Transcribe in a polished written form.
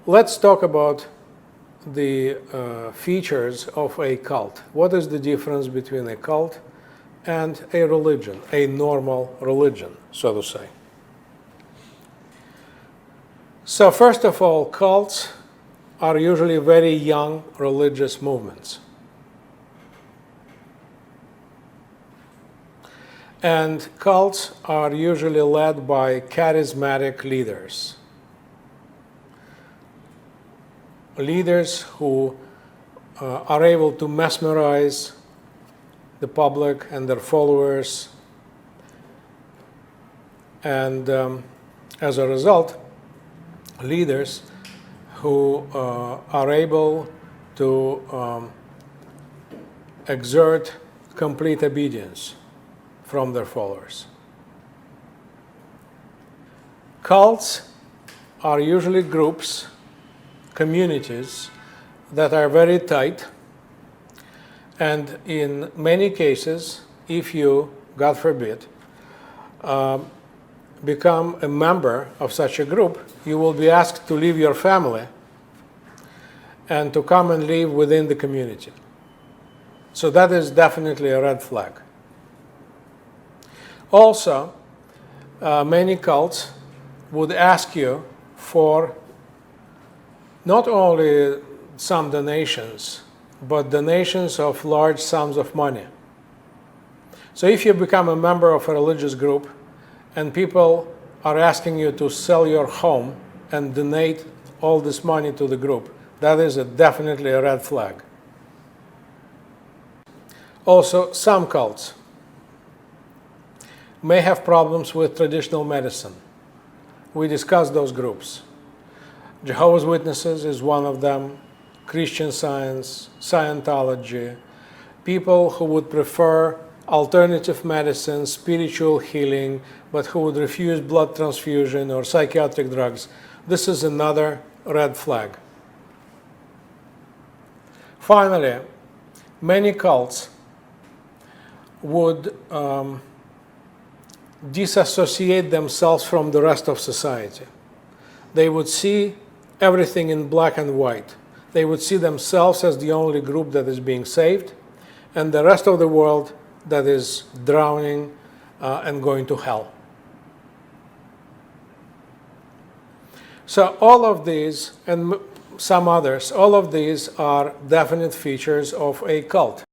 Let's talk about the features of a cult. What is the difference between a cult and a religion, a normal religion, so to say? So first of all, cults are usually very young religious movements. And cults are usually led by charismatic leaders. Leaders who are able to mesmerize the public and their followers. And as a result, leaders who are able to exert complete obedience from their followers. Cults are usually groups, communities that are very tight, and in many cases, if you, God forbid, become a member of such a group, you will be asked to leave your family and to come and live within the community. So that is definitely a red flag. Also, many cults would ask you for not only some donations, but donations of large sums of money. So if you become a member of a religious group and people are asking you to sell your home and donate all this money to the group, that is definitely a red flag. Also, some cults may have problems with traditional medicine. We discussed those groups. Jehovah's Witnesses is one of them, Christian Science, Scientology, people who would prefer alternative medicine, spiritual healing, but who would refuse blood transfusion or psychiatric drugs. This is another red flag. Finally, many cults would disassociate themselves from the rest of society. They would see everything in black and white. They would see themselves as the only group that is being saved, and the rest of the world that is drowning and going to hell. So all of these, and some others, all of these are definite features of a cult.